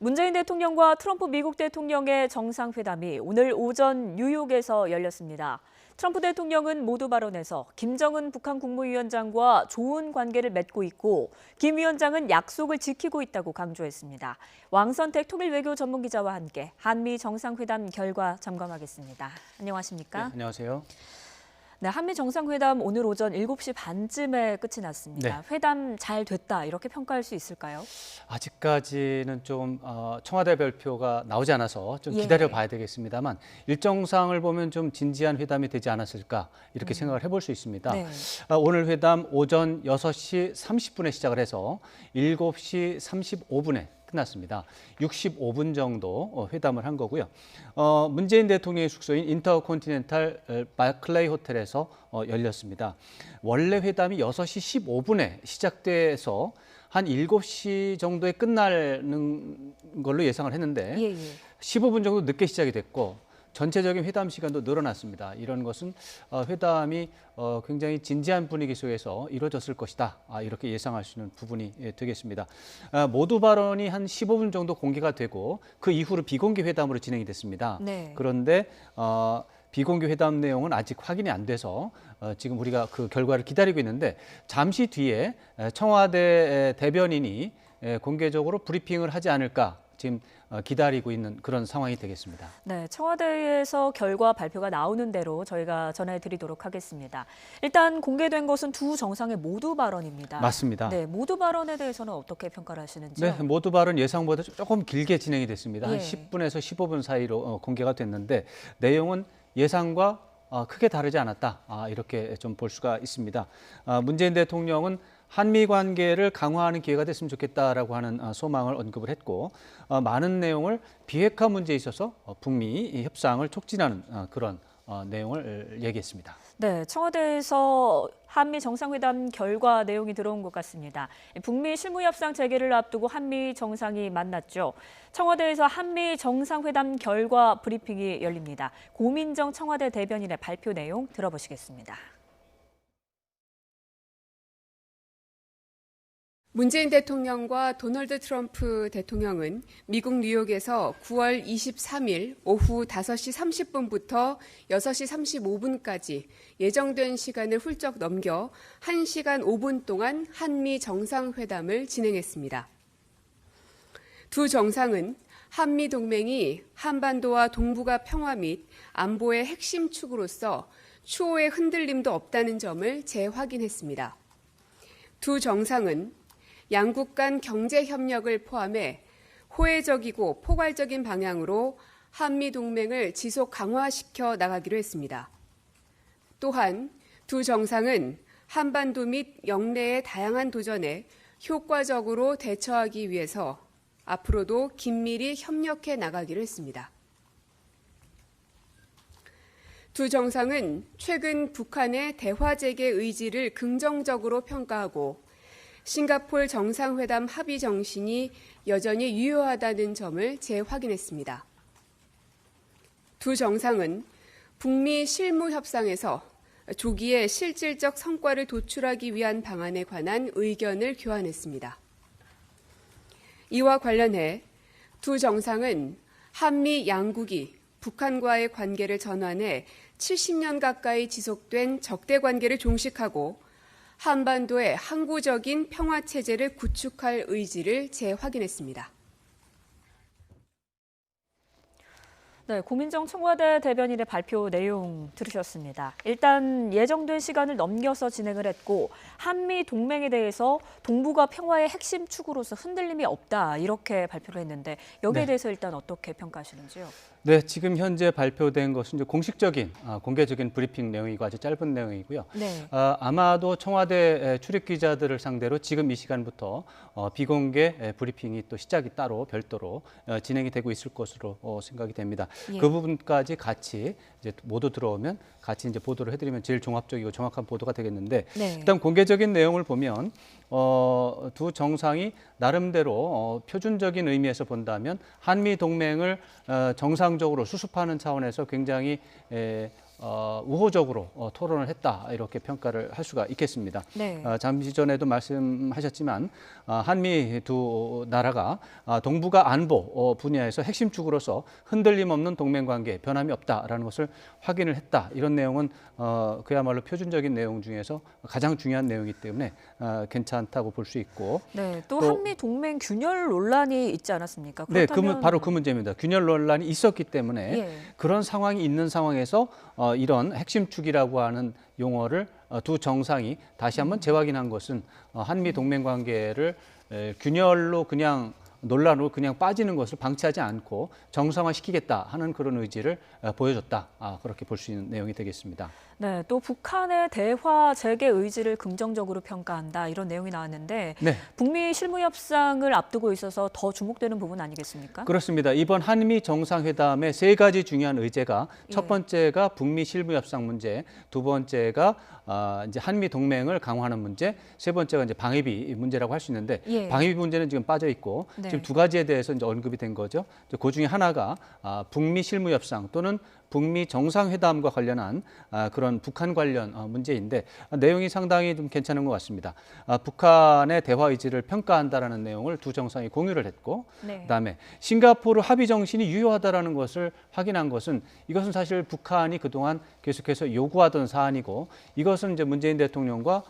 문재인 대통령과 트럼프 미국 대통령의 정상회담이 오늘 오전 뉴욕에서 열렸습니다. 트럼프 대통령은 모두 발언에서 김정은 북한 국무위원장과 좋은 관계를 맺고 있고 김 위원장은 약속을 지키고 있다고 강조했습니다. 왕선택 통일외교 전문기자와 함께 한미 정상회담 결과 점검하겠습니다. 안녕하십니까? 네, 안녕하세요. 네, 한미 정상회담 오늘 오전 7시 반쯤에 끝이 났습니다. 네. 회담 잘 됐다 이렇게 평가할 수 있을까요? 아직까지는 좀 청와대 발표가 나오지 않아서 좀 예. 기다려봐야 되겠습니다만 일정상을 보면 좀 진지한 회담이 되지 않았을까 이렇게 생각을 해볼 수 있습니다. 네. 오늘 회담 오전 6시 30분에 시작을 해서 7시 35분에 끝났습니다. 65분 정도 회담을 한 거고요. 문재인 대통령의 숙소인 인터컨티넨탈 바클레이 호텔에서 열렸습니다. 원래 회담이 6시 15분에 시작돼서 한 7시 정도에 끝나는 걸로 예상을 했는데 예. 15분 정도 늦게 시작이 됐고 전체적인 회담 시간도 늘어났습니다. 이런 것은 회담이 굉장히 진지한 분위기 속에서 이루어졌을 것이다. 이렇게 예상할 수 있는 부분이 되겠습니다. 모두 발언이 한 15분 정도 공개가 되고 그 이후로 비공개 회담으로 진행이 됐습니다. 네. 그런데 비공개 회담 내용은 아직 확인이 안 돼서 지금 우리가 그 결과를 기다리고 있는데 잠시 뒤에 청와대 대변인이 공개적으로 브리핑을 하지 않을까 지금 기다리고 있는 그런 상황이 되겠습니다. 네, 청와대에서 결과 발표가 나오는 대로 저희가 전해드리도록 하겠습니다. 일단 공개된 것은 두 정상의 모두 발언입니다. 맞습니다. 네, 모두 발언에 대해서는 어떻게 평가를 하시는지요? 네, 모두 발언 예상보다 조금 길게 진행이 됐습니다. 한 예. 10분에서 15분 사이로 공개가 됐는데 내용은 예상과 크게 다르지 않았다. 이렇게 좀 볼 수가 있습니다. 문재인 대통령은 한미 관계를 강화하는 기회가 됐으면 좋겠다라고 하는 소망을 언급을 했고 많은 내용을 비핵화 문제에 있어서 북미 협상을 촉진하는 그런 내용을 얘기했습니다. 네, 청와대에서 한미 정상회담 결과 내용이 들어온 것 같습니다. 북미 실무협상 재개를 앞두고 한미 정상이 만났죠. 청와대에서 한미 정상회담 결과 브리핑이 열립니다. 고민정 청와대 대변인의 발표 내용 들어보시겠습니다. 문재인 대통령과 도널드 트럼프 대통령은 미국 뉴욕에서 9월 23일 오후 5시 30분부터 6시 35분까지 예정된 시간을 훌쩍 넘겨 1시간 5분 동안 한미 정상회담을 진행했습니다. 두 정상은 한미 동맹이 한반도와 동북아 평화 및 안보의 핵심 축으로서 추호의 흔들림도 없다는 점을 재확인했습니다. 두 정상은 양국 간 경제 협력을 포함해 호혜적이고 포괄적인 방향으로 한미 동맹을 지속 강화시켜 나가기로 했습니다. 또한 두 정상은 한반도 및 영내의 다양한 도전에 효과적으로 대처하기 위해서 앞으로도 긴밀히 협력해 나가기로 했습니다. 두 정상은 최근 북한의 대화 재개 의지를 긍정적으로 평가하고 싱가포르 정상회담 합의 정신이 여전히 유효하다는 점을 재확인했습니다. 두 정상은 북미 실무 협상에서 조기에 실질적 성과를 도출하기 위한 방안에 관한 의견을 교환했습니다. 이와 관련해 두 정상은 한미 양국이 북한과의 관계를 전환해 70년 가까이 지속된 적대 관계를 종식하고 한반도의 항구적인 평화 체제를 구축할 의지를 재확인했습니다. 네, 고민정 청와대 대변인의 발표 내용 들으셨습니다. 일단 예정된 시간을 넘겨서 진행을 했고 한미 동맹에 대해서 동북아 평화의 핵심 축으로서 흔들림이 없다 이렇게 발표를 했는데 여기에 대해서 일단 어떻게 평가하시는지요? 네, 지금 현재 발표된 것은 이제 공식적인 공개적인 브리핑 내용이고 아주 짧은 내용이고요. 네. 아마도 청와대 출입 기자들을 상대로 지금 이 시간부터 비공개 브리핑이 또 시작이 따로 별도로 진행이 되고 있을 것으로 생각이 됩니다. 예. 그 부분까지 같이 이제 모두 들어오면 같이 이제 보도를 해드리면 제일 종합적이고 정확한 보도가 되겠는데 네. 일단 공개적인 내용을 보면 두 정상이 나름대로 표준적인 의미에서 본다면 한미 동맹을 정상적으로 수습하는 차원에서 굉장히 우호적으로 토론을 했다 이렇게 평가를 할 수가 있겠습니다. 네. 잠시 전에도 말씀하셨지만 한미 두 나라가 동북아 안보 분야에서 핵심 축으로서 흔들림 없는 동맹 관계, 변함이 없다라는 것을 확인을 했다. 이런 내용은 그야말로 표준적인 내용 중에서 가장 중요한 내용이기 때문에 괜찮다고 볼 수 있고. 네, 또 한미 동맹 균열 논란이 있지 않았습니까? 네, 그렇다면 바로 그 문제입니다. 균열 논란이 있었기 때문에 예. 그런 상황이 있는 상황에서 이런 핵심축이라고 하는 용어를 두 정상이 다시 한번 재확인한 것은 한미 동맹 관계를 균열로 그냥 논란으로 그냥 빠지는 것을 방치하지 않고 정상화시키겠다 하는 그런 의지를 보여줬다. 그렇게 볼 수 있는 내용이 되겠습니다. 네, 또 북한의 대화 재개 의지를 긍정적으로 평가한다 이런 내용이 나왔는데 네. 북미 실무 협상을 앞두고 있어서 더 주목되는 부분 아니겠습니까? 그렇습니다. 이번 한미 정상회담의 세 가지 중요한 의제가 첫 번째가 북미 실무 협상 문제, 두 번째가 이제 한미 동맹을 강화하는 문제, 세 번째가 이제 방위비 문제라고 할 수 있는데 예. 방위비 문제는 지금 빠져 있고 네. 지금 두 가지에 대해서 이제 언급이 된 거죠. 그 중에 하나가 북미 실무 협상 또는 북미 정상회담과 관련한 그런 북한 관련 문제인데 내용이 상당히 좀 괜찮은 것 같습니다. 북한의 대화 의지를 평가한다라는 내용을 두 정상이 공유를 했고, 네. 그다음에 싱가포르 합의 정신이 유효하다라는 것을 확인한 것은 이것은 사실 북한이 그동안 계속해서 요구하던 사안이고 이것은 이제 문재인 대통령과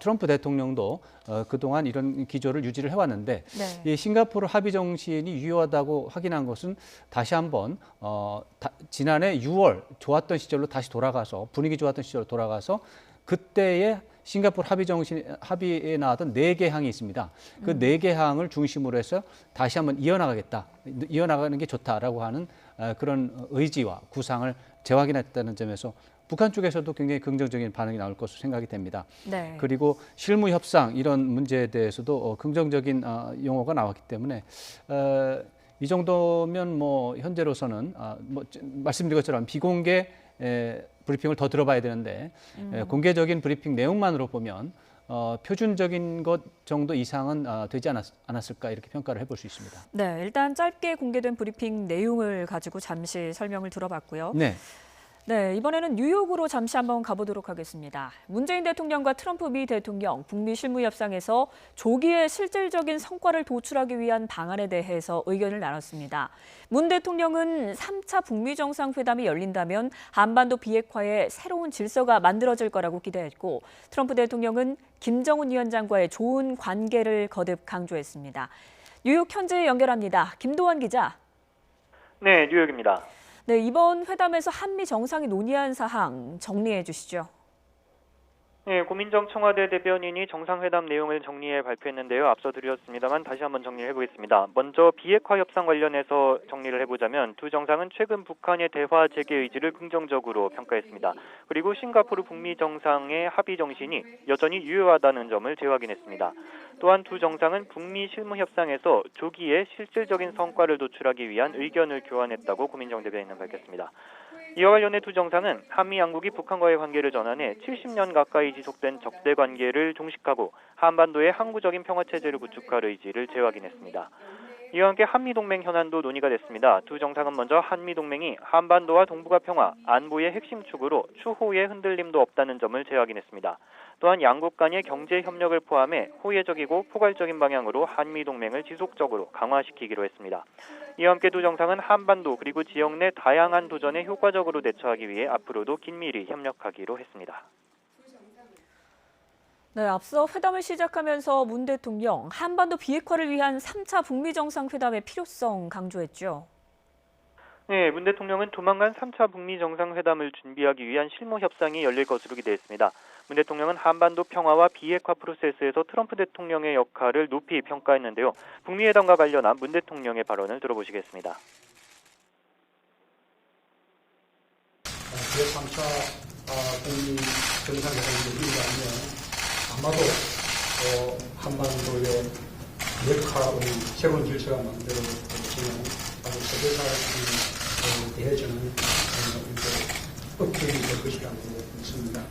트럼프 대통령도 그동안 이런 기조를 유지를 해왔는데 네. 이 싱가포르 합의 정신이 유효하다고 확인한 것은 다시 한번 지난해 6월 좋았던 시절로 다시 돌아가서 분위기 좋았던 시절로 돌아가서 그때의 싱가포르 합의 정신 합의에 나왔던 4개 항이 있습니다. 그 4개 항을 중심으로 해서 다시 한번 이어나가는 게 좋다라고 하는 그런 의지와 구상을 재확인했다는 점에서 북한 쪽에서도 굉장히 긍정적인 반응이 나올 것으로 생각이 됩니다. 네. 그리고 실무 협상 이런 문제에 대해서도 긍정적인 용어가 나왔기 때문에 이 정도면 뭐 현재로서는 말씀드린 것처럼 비공개 브리핑을 더 들어봐야 되는데 공개적인 브리핑 내용만으로 보면 표준적인 것 정도 이상은 되지 않았을까 이렇게 평가를 해볼 수 있습니다. 네, 일단 짧게 공개된 브리핑 내용을 가지고 잠시 설명을 들어봤고요. 네. 네, 이번에는 뉴욕으로 잠시 한번 가보도록 하겠습니다. 문재인 대통령과 트럼프 미 대통령 북미 실무 협상에서 조기에 실질적인 성과를 도출하기 위한 방안에 대해서 의견을 나눴습니다. 문 대통령은 3차 북미 정상회담이 열린다면 한반도 비핵화에 새로운 질서가 만들어질 거라고 기대했고 트럼프 대통령은 김정은 위원장과의 좋은 관계를 거듭 강조했습니다. 뉴욕 현지 연결합니다. 김도환 기자. 네, 뉴욕입니다. 네, 이번 회담에서 한미 정상이 논의한 사항 정리해 주시죠. 네, 고민정 청와대 대변인이 정상회담 내용을 정리해 발표했는데요. 앞서 드렸습니다만 다시 한번 정리를 해보겠습니다. 먼저 비핵화 협상 관련해서 정리를 해보자면 두 정상은 최근 북한의 대화 재개 의지를 긍정적으로 평가했습니다. 그리고 싱가포르 북미 정상의 합의 정신이 여전히 유효하다는 점을 재확인했습니다. 또한 두 정상은 북미 실무 협상에서 조기에 실질적인 성과를 도출하기 위한 의견을 교환했다고 고민정 대변인은 밝혔습니다. 이와 관련해 두 정상은 한미 양국이 북한과의 관계를 전환해 70년 가까이 지속된 적대 관계를 종식하고 한반도의 항구적인 평화체제를 구축할 의지를 재확인했습니다. 이와 함께 한미동맹 현안도 논의가 됐습니다. 두 정상은 먼저 한미동맹이 한반도와 동북아 평화, 안보의 핵심 축으로 추후에 흔들림도 없다는 점을 재확인했습니다. 또한 양국 간의 경제 협력을 포함해 호혜적이고 포괄적인 방향으로 한미동맹을 지속적으로 강화시키기로 했습니다. 이와 함께 두 정상은 한반도 그리고 지역 내 다양한 도전에 효과적으로 대처하기 위해 앞으로도 긴밀히 협력하기로 했습니다. 네, 앞서 회담을 시작하면서 문 대통령 한반도 비핵화를 위한 3차 북미 정상회담의 필요성 강조했죠. 네, 문 대통령은 조만간 3차 북미 정상회담을 준비하기 위한 실무 협상이 열릴 것으로 기대했습니다. 문 대통령은 한반도 평화와 비핵화 프로세스에서 트럼프 대통령의 역할을 높이 평가했는데요. 북미 회담과 관련한 문 대통령의 발언을 들어보시겠습니다. 제3차 북미 정상회담이 열린다면 아마도 한반도의 비핵화의 새로운 질서가 만들어지는 아주 세계사를 대해주는 업적이 될 것이라고 믿습니다.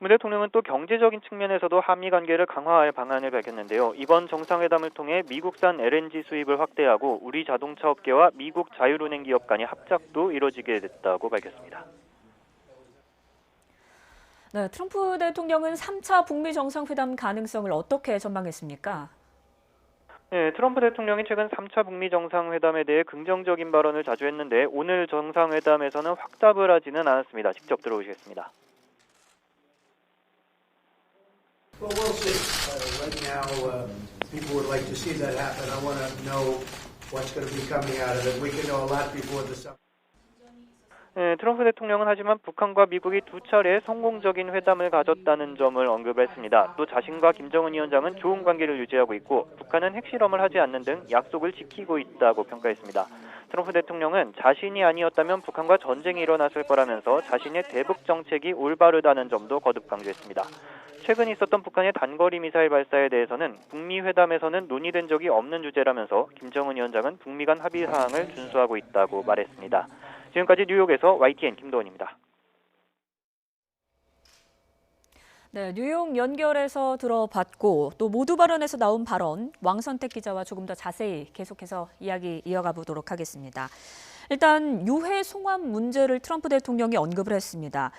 문 대통령은 또 경제적인 측면에서도 한미 관계를 강화할 방안을 밝혔는데요. 이번 정상회담을 통해 미국산 LNG 수입을 확대하고 우리 자동차 업계와 미국 자율은행 기업 간의 합작도 이뤄지게 됐다고 밝혔습니다. 네, 트럼프 대통령은 3차 북미 정상회담 가능성을 어떻게 전망했습니까? 네, 트럼프 대통령이 최근 3차 북미 정상회담에 대해 긍정적인 발언을 자주 했는데 오늘 정상회담에서는 확답을 하지는 않았습니다. 직접 들어보시겠습니다. Well, we'll see. Right now, people would like to see that happen. I want to know what's going to be coming out of it. We can know a lot before the summer. 네, 트럼프 대통령은 하지만 북한과 미국이 두 차례 성공적인 회담을 가졌다는 점을 언급했습니다. 또 자신과 김정은 위원장은 좋은 관계를 유지하고 있고 북한은 핵실험을 하지 않는 등 약속을 지키고 있다고 평가했습니다. 트럼프 대통령은 자신이 아니었다면 북한과 전쟁이 일어났을 거라면서 자신의 대북 정책이 올바르다는 점도 거듭 강조했습니다. 최근 있었던 북한의 단거리 미사일 발사에 대해서는 북미 회담에서는 논의된 적이 없는 주제라면서 김정은 위원장은 북미 간 합의 사항을 준수하고 있다고 말했습니다. 지금까지 뉴욕에서 YTN 김도원입니다. 네, 뉴욕 연결해서 들어봤고 또 모두 발언에서 나온 발언 왕선택 기자와 조금 더 자세히 계속해서 이야기 이어가 보도록 하겠습니다. 일단 유해 송환 문제를 트럼프 대통령이 언급을 했습니다.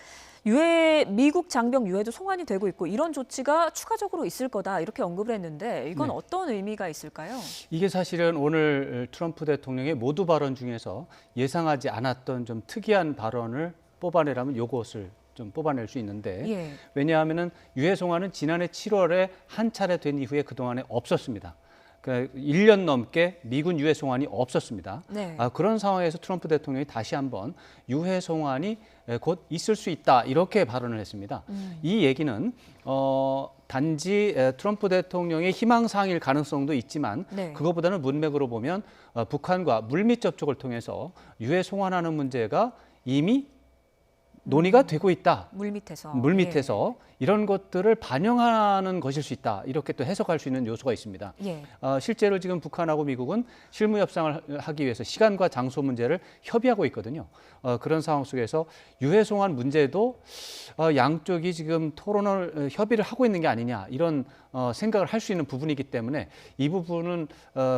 미국 장병 유해도 송환이 되고 있고 이런 조치가 추가적으로 있을 거다 이렇게 언급을 했는데 이건 네. 어떤 의미가 있을까요? 이게 사실은 오늘 트럼프 대통령의 모두 발언 중에서 예상하지 않았던 좀 특이한 발언을 뽑아내라면 요것을 좀 뽑아낼 수 있는데 예. 왜냐하면은 유해 송환은 지난해 7월에 한 차례 된 이후에 그동안에 없었습니다. 그러니까 1년 넘게 미군 유해 송환이 없었습니다. 네. 그런 상황에서 트럼프 대통령이 다시 한번 유해 송환이 곧 있을 수 있다 이렇게 발언을 했습니다. 이 얘기는 단지 트럼프 대통령의 희망사항일 가능성도 있지만 네. 그것보다는 문맥으로 보면 북한과 물밑 접촉을 통해서 유해 송환하는 문제가 이미 논의가 되고 있다. 물밑에서. 이런 것들을 반영하는 것일 수 있다. 이렇게 또 해석할 수 있는 요소가 있습니다. 예. 실제로 지금 북한하고 미국은 실무 협상을 하기 위해서 시간과 장소 문제를 협의하고 있거든요. 그런 상황 속에서 유해 송환 문제도 양쪽이 지금 협의를 하고 있는 게 아니냐 이런 생각을 할 수 있는 부분이기 때문에 이 부분은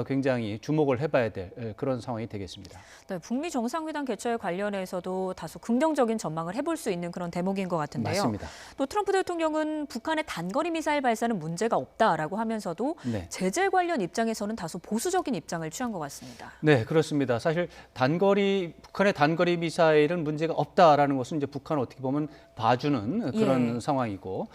굉장히 주목을 해봐야 될 그런 상황이 되겠습니다. 네, 북미 정상회담 개최에 관련해서도 다소 긍정적인 전망을 해볼 수 있는 그런 대목인 것 같은데요. 맞습니다. 또 트럼프 대통령은 북한의 단거리 미사일 발사는 문제가 없다라고 하면서도 네. 제재 관련 입장에서는 다소 보수적인 입장을 취한 것 같습니다. 네, 그렇습니다. 사실 북한의 단거리 미사일은 문제가 없다라는 것은 이제 북한을 어떻게 보면 봐주는 그런 상황이고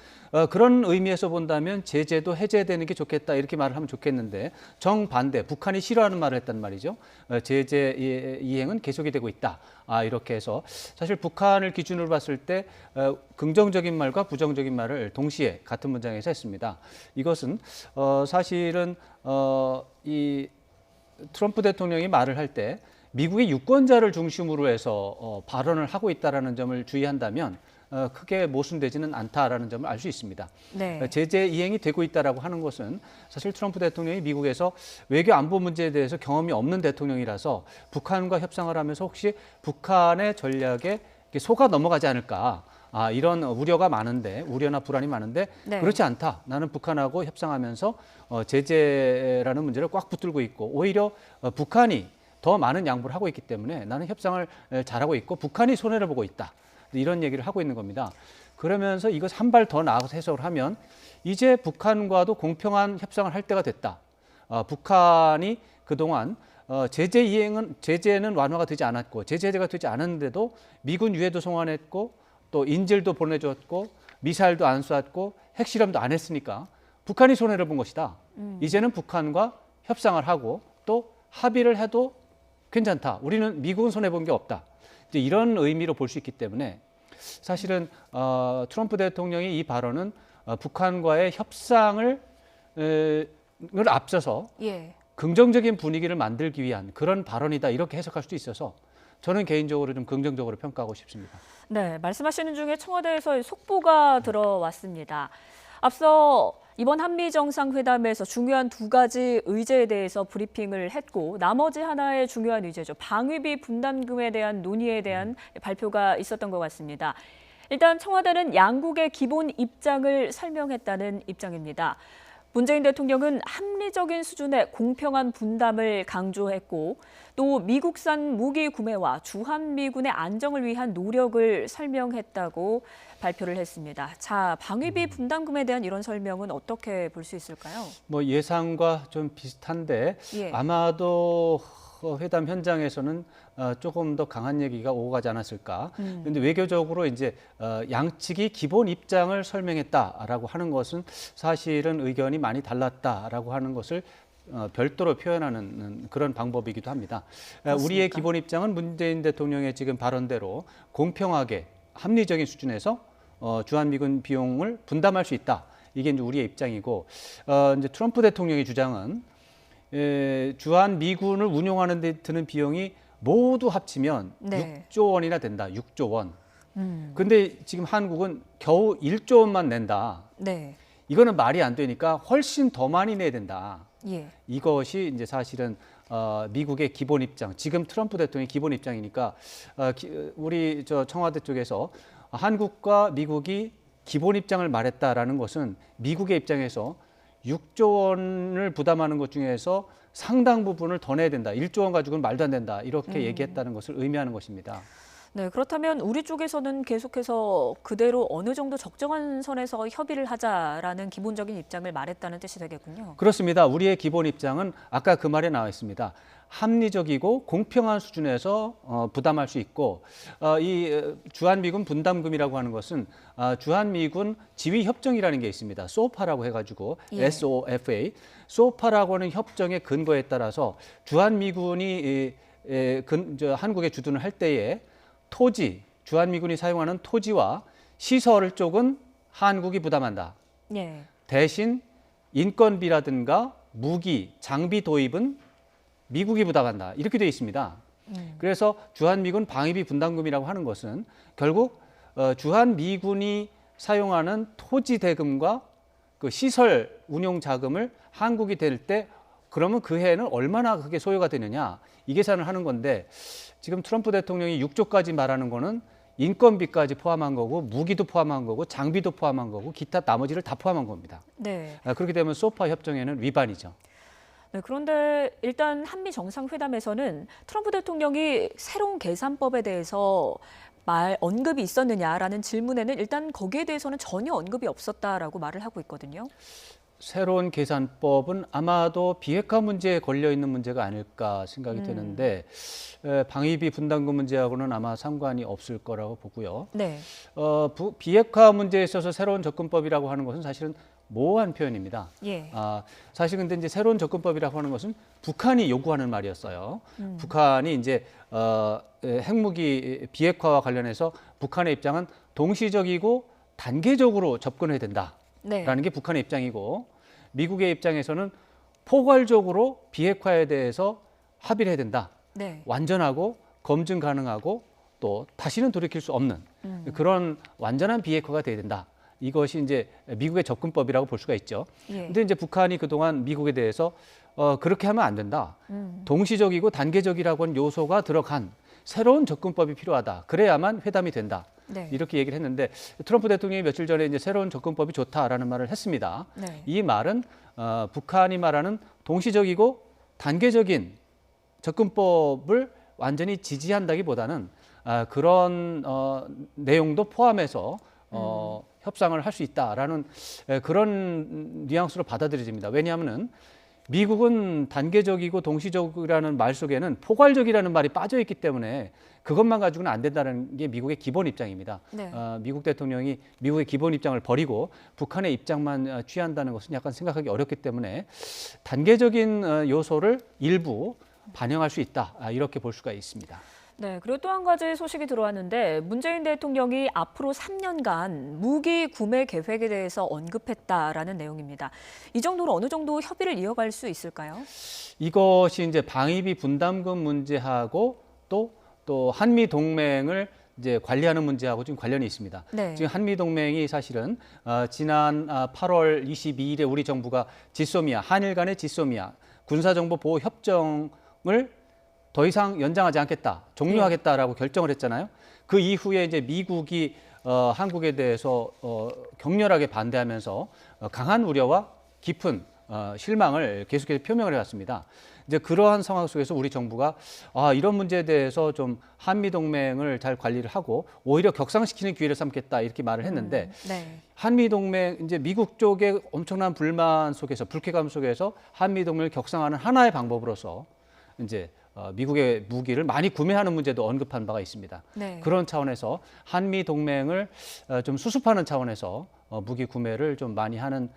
그런 의미에서 본다면 제재도 해제되는 게 좋겠다 이렇게 말을 하면 좋겠는데 정반대 북한이 싫어하는 말을 했단 말이죠. 제재 이행은 계속이 되고 있다. 이렇게 해서 사실 북한을 기준으로 봤을 때 긍정적인 말과 부정적인 말을 동시에 같은 문장에서 했습니다. 이것은 사실은 이 트럼프 대통령이 말을 할 때 미국의 유권자를 중심으로 해서 발언을 하고 있다는 점을 주의한다면 크게 모순되지는 않다라는 점을 알 수 있습니다. 네. 제재 이행이 되고 있다라고 하는 것은 사실 트럼프 대통령이 미국에서 외교 안보 문제에 대해서 경험이 없는 대통령이라서 북한과 협상을 하면서 혹시 북한의 전략에 속아 넘어가지 않을까 이런 우려나 불안이 많은데 네. 그렇지 않다. 나는 북한하고 협상하면서 제재라는 문제를 꽉 붙들고 있고 오히려 북한이 더 많은 양보를 하고 있기 때문에 나는 협상을 잘하고 있고 북한이 손해를 보고 있다. 이런 얘기를 하고 있는 겁니다. 그러면서 이것 한 발 더 나아가서 해석을 하면 이제 북한과도 공평한 협상을 할 때가 됐다. 북한이 그동안 제재는 완화가 되지 않았고 제재가 되지 않았는데도 미군 유해도 송환했고 또 인질도 보내줬고 미사일도 안 쐈고 핵실험도 안 했으니까 북한이 손해를 본 것이다. 이제는 북한과 협상을 하고 또 합의를 해도 괜찮다. 우리는 미국은 손해본 게 없다. 이제 이런 의미로 볼 수 있기 때문에 사실은 트럼프 대통령의 이 발언은 북한과의 협상을 앞서서 긍정적인 분위기를 만들기 위한 그런 발언이다 이렇게 해석할 수도 있어서 저는 개인적으로 좀 긍정적으로 평가하고 싶습니다. 네, 말씀하시는 중에 청와대에서 속보가 들어왔습니다. 앞서 이번 한미 정상회담에서 중요한 두 가지 의제에 대해서 브리핑을 했고 나머지 하나의 중요한 의제죠. 방위비 분담금에 대한 논의에 대한 발표가 있었던 것 같습니다. 일단 청와대는 양국의 기본 입장을 설명했다는 입장입니다. 문재인 대통령은 합리적인 수준의 공평한 분담을 강조했고 또 미국산 무기 구매와 주한미군의 안정을 위한 노력을 설명했다고 발표를 했습니다. 자, 방위비 분담금에 대한 이런 설명은 어떻게 볼 수 있을까요? 뭐 예상과 좀 비슷한데 예. 아마도 회담 현장에서는 조금 더 강한 얘기가 오고 가지 않았을까. 그런데 외교적으로 이제 양측이 기본 입장을 설명했다라고 하는 것은 사실은 의견이 많이 달랐다라고 하는 것을 별도로 표현하는 그런 방법이기도 합니다. 맞습니까? 우리의 기본 입장은 문재인 대통령의 지금 발언대로 공평하게 합리적인 수준에서 주한미군 비용을 분담할 수 있다. 이게 이제 우리의 입장이고 이제 트럼프 대통령의 주장은 주한미군을 운용하는 데 드는 비용이 모두 합치면 네. 6조 원이나 된다. 6조 원. 근데 지금 한국은 겨우 1조 원만 낸다. 네. 이거는 말이 안 되니까 훨씬 더 많이 내야 된다. 예. 이것이 이제 사실은 미국의 기본 입장, 지금 트럼프 대통령의 기본 입장이니까 우리 저 청와대 쪽에서 한국과 미국이 기본 입장을 말했다라는 것은 미국의 입장에서 6조 원을 부담하는 것 중에서 상당 부분을 더 내야 된다. 1조 원 가지고는 말도 안 된다. 이렇게 얘기했다는 것을 의미하는 것입니다. 네, 그렇다면 우리 쪽에서는 계속해서 그대로 어느 정도 적정한 선에서 협의를 하자라는 기본적인 입장을 말했다는 뜻이 되겠군요. 그렇습니다. 우리의 기본 입장은 아까 그 말에 나와 있습니다. 합리적이고 공평한 수준에서 부담할 수 있고 이 주한미군 분담금이라고 하는 것은 주한미군 지휘협정이라는 게 있습니다. 소파라고 해가지고 예. SOFA. 소파라고 하는 협정의 근거에 따라서 주한미군이 한국에 주둔을 할 때에 토지, 주한미군이 사용하는 토지와 시설 쪽은 한국이 부담한다. 예. 대신 인건비라든가 무기, 장비 도입은 미국이 부담한다. 이렇게 되어 있습니다. 그래서 주한미군 방위비 분담금이라고 하는 것은 결국 주한미군이 사용하는 토지 대금과 그 시설 운용 자금을 한국이 될 때 그러면 그 해에는 얼마나 그게 소요가 되느냐 이 계산을 하는 건데 지금 트럼프 대통령이 6조까지 말하는 거는 인건비까지 포함한 거고 무기도 포함한 거고 장비도 포함한 거고 기타 나머지를 다 포함한 겁니다. 네. 그렇게 되면 소파 협정에는 위반이죠. 네, 그런데 일단 한미 정상회담에서는 트럼프 대통령이 새로운 계산법에 대해서 언급이 있었느냐라는 질문에는 일단 거기에 대해서는 전혀 언급이 없었다라고 말을 하고 있거든요. 새로운 계산법은 아마도 비핵화 문제에 걸려 있는 문제가 아닐까 생각이 되는데 방위비 분담금 문제하고는 아마 상관이 없을 거라고 보고요. 네. 비핵화 문제에 있어서 새로운 접근법이라고 하는 것은 사실은 모호한 표현입니다. 예. 사실 근데 이제 새로운 접근법이라고 하는 것은 북한이 요구하는 말이었어요. 북한이 이제 핵무기 비핵화와 관련해서 북한의 입장은 동시적이고 단계적으로 접근해야 된다. 네. 라는 게 북한의 입장이고 미국의 입장에서는 포괄적으로 비핵화에 대해서 합의를 해야 된다. 네. 완전하고 검증 가능하고 또 다시는 돌이킬 수 없는 그런 완전한 비핵화가 돼야 된다. 이것이 이제 미국의 접근법이라고 볼 수가 있죠. 예. 근데 이제 북한이 그동안 미국에 대해서 그렇게 하면 안 된다. 동시적이고 단계적이라고 하는 요소가 들어간 새로운 접근법이 필요하다. 그래야만 회담이 된다. 네. 이렇게 얘기를 했는데 트럼프 대통령이 며칠 전에 이제 새로운 접근법이 좋다라는 말을 했습니다. 네. 이 말은 북한이 말하는 동시적이고 단계적인 접근법을 완전히 지지한다기보다는 그런 내용도 포함해서 협상을 할 수 있다라는 그런 뉘앙스로 받아들여집니다. 왜냐하면은 미국은 단계적이고 동시적이라는 말 속에는 포괄적이라는 말이 빠져 있기 때문에 그것만 가지고는 안 된다는 게 미국의 기본 입장입니다. 네. 미국 대통령이 미국의 기본 입장을 버리고 북한의 입장만 취한다는 것은 약간 생각하기 어렵기 때문에 단계적인 요소를 일부 반영할 수 있다. 이렇게 볼 수가 있습니다. 네, 그리고 또 한 가지 소식이 들어왔는데 문재인 대통령이 앞으로 3년간 무기 구매 계획에 대해서 언급했다라는 내용입니다. 이 정도로 어느 정도 협의를 이어갈 수 있을까요? 이것이 이제 방위비 분담금 문제하고 또 한미 동맹을 이제 관리하는 문제하고 지금 관련이 있습니다. 네. 지금 한미 동맹이 사실은 지난 8월 22일에 우리 정부가 지소미아, 한일 간의 지소미아 군사정보 보호 협정을 더 이상 연장하지 않겠다, 종료하겠다라고 결정을 했잖아요. 그 이후에 이제 미국이 한국에 대해서 격렬하게 반대하면서 강한 우려와 깊은 실망을 계속해서 표명을 해왔습니다. 이제 그러한 상황 속에서 우리 정부가 이런 문제에 대해서 좀 한미 동맹을 잘 관리를 하고 오히려 격상시키는 기회를 삼겠다 이렇게 말을 했는데 네. 한미 동맹 이제 미국 쪽의 엄청난 불만 속에서 불쾌감 속에서 한미 동맹을 격상하는 하나의 방법으로서 이제 미국의 무기를 많이 구매하는 문제도 언급한 바가 있습니다. 네. 그런 차원에서 한미 동맹을 좀 수습하는 차원에서 무기 구매를 좀 많이 하는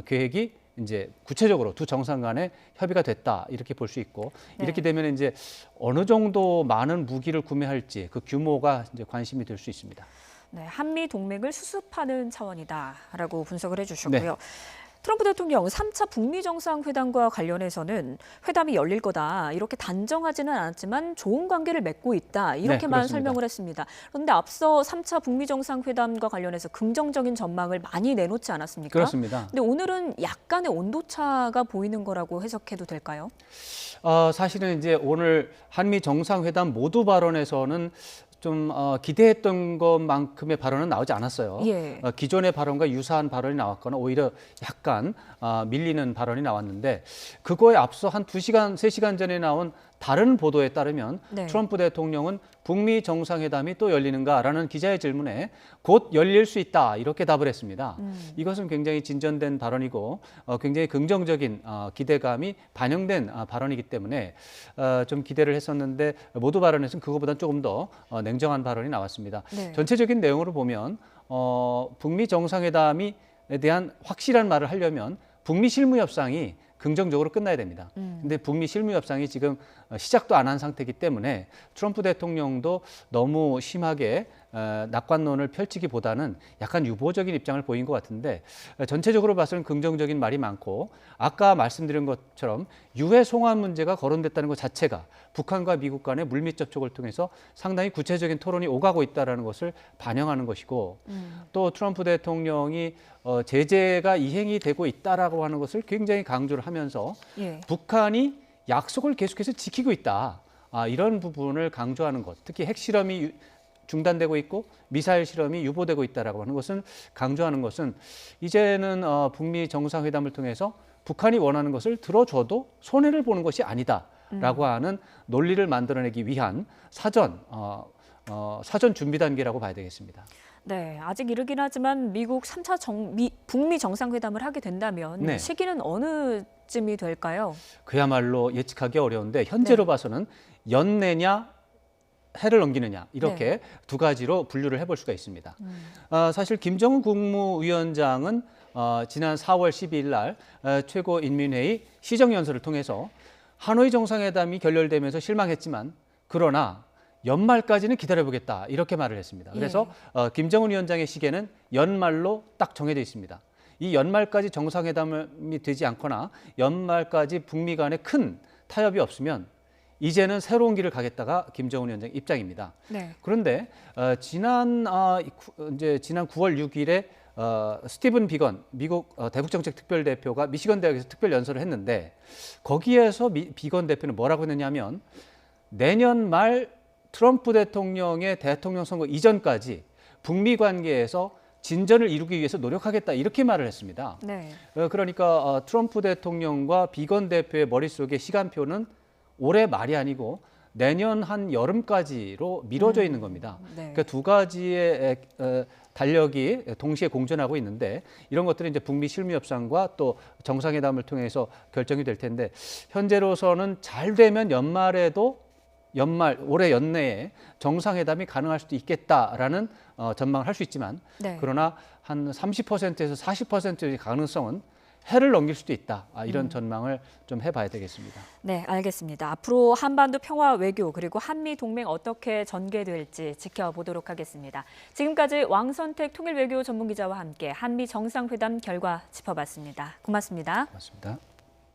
계획이 이제 구체적으로 두 정상 간에 협의가 됐다 이렇게 볼 수 있고 네. 이렇게 되면 이제 어느 정도 많은 무기를 구매할지 그 규모가 이제 관심이 될 수 있습니다. 네, 한미 동맹을 수습하는 차원이다라고 분석을 해주셨고요. 네. 트럼프 대통령 3차 북미 정상회담과 관련해서는 회담이 열릴 거다 이렇게 단정하지는 않았지만 좋은 관계를 맺고 있다 이렇게만 그렇습니다. 설명을 했습니다. 그런데 앞서 3차 북미 정상회담과 관련해서 긍정적인 전망을 많이 내놓지 않았습니까? 그렇습니다. 근데 오늘은 약간의 온도차가 보이는 거라고 해석해도 될까요? 사실은 이제 오늘 한미 정상회담 모두 발언에서는 좀 기대했던 것만큼의 발언은 나오지 않았어요. 예. 기존의 발언과 유사한 발언이 나왔거나 오히려 약간 밀리는 발언이 나왔는데 그거에 앞서 한 2시간, 3시간 전에 나온 다른 보도에 따르면 네. 트럼프 대통령은 북미 정상회담이 또 열리는가라는 기자의 질문에 곧 열릴 수 있다 이렇게 답을 했습니다. 이것은 굉장히 진전된 발언이고 굉장히 긍정적인 기대감이 반영된 발언이기 때문에 좀 기대를 했었는데 모두 발언에서는 그것보다는 조금 더 냉정한 발언이 나왔습니다. 네. 전체적인 내용으로 보면 북미 정상회담에 대한 확실한 말을 하려면 북미 실무 협상이 긍정적으로 끝나야 됩니다. 근데 북미 실무 협상이 지금 시작도 안 한 상태이기 때문에 트럼프 대통령도 너무 심하게 낙관론을 펼치기보다는 약간 유보적인 입장을 보인 것 같은데 전체적으로 봐서는 긍정적인 말이 많고 아까 말씀드린 것처럼 유해 송환 문제가 거론됐다는 것 자체가 북한과 미국 간의 물밑 접촉을 통해서 상당히 구체적인 토론이 오가고 있다는 것을 반영하는 것이고 또 트럼프 대통령이 제재가 이행이 되고 있다라고 하는 것을 굉장히 강조를 하면서 예. 북한이 약속을 계속해서 지키고 있다. 이런 부분을 강조하는 것, 특히 핵실험이 중단되고 있고 미사일 실험이 유보되고 있다라고 하는 것은 강조하는 것은 이제는 북미 정상회담을 통해서 북한이 원하는 것을 들어줘도 손해를 보는 것이 아니다라고 하는 논리를 만들어내기 위한 사전 준비 단계라고 봐야 되겠습니다. 네, 아직 이르긴 하지만 미국 3차 북미 정상회담을 하게 된다면 네. 시기는 어느쯤이 될까요? 그야말로 예측하기 어려운데 현재로 네. 봐서는 연내냐 해를 넘기느냐 이렇게 네. 두 가지로 분류를 해볼 수가 있습니다. 사실 김정은 국무위원장은 지난 4월 12일 날 최고인민회의 시정연설을 통해서 하노이 정상회담이 결렬되면서 실망했지만 그러나 연말까지는 기다려보겠다 이렇게 말을 했습니다. 그래서 김정은 위원장의 시계는 연말로 딱 정해져 있습니다. 이 연말까지 정상회담이 되지 않거나 연말까지 북미 간에 큰 타협이 없으면 이제는 새로운 길을 가겠다가 김정은 위원장 입장입니다. 네. 그런데 지난 9월 6일에 스티븐 비건 미국 대북정책 특별대표가 미시건 대학에서 특별 연설을 했는데 거기에서 비건 대표는 뭐라고 했느냐면 내년 말 트럼프 대통령의 대통령 선거 이전까지 북미 관계에서 진전을 이루기 위해서 노력하겠다 이렇게 말을 했습니다. 네. 그러니까 트럼프 대통령과 비건 대표의 머릿속에 시간표는 올해 말이 아니고 내년 한 여름까지로 미뤄져 있는 겁니다. 네. 그러니까 두 가지의 달력이 동시에 공존하고 있는데 이런 것들은 이제 북미 실무 협상과 또 정상회담을 통해서 결정이 될 텐데 현재로서는 잘 되면 올해 연내에 정상회담이 가능할 수도 있겠다라는 전망을 할 수 있지만 네. 그러나 한 30%에서 40%의 가능성은 해를 넘길 수도 있다. 이런 전망을 좀 해봐야 되겠습니다. 네, 알겠습니다. 앞으로 한반도 평화 외교 그리고 한미 동맹 어떻게 전개될지 지켜보도록 하겠습니다. 지금까지 왕선택 통일외교 전문기자와 함께 한미 정상회담 결과 짚어봤습니다. 고맙습니다. 고맙습니다.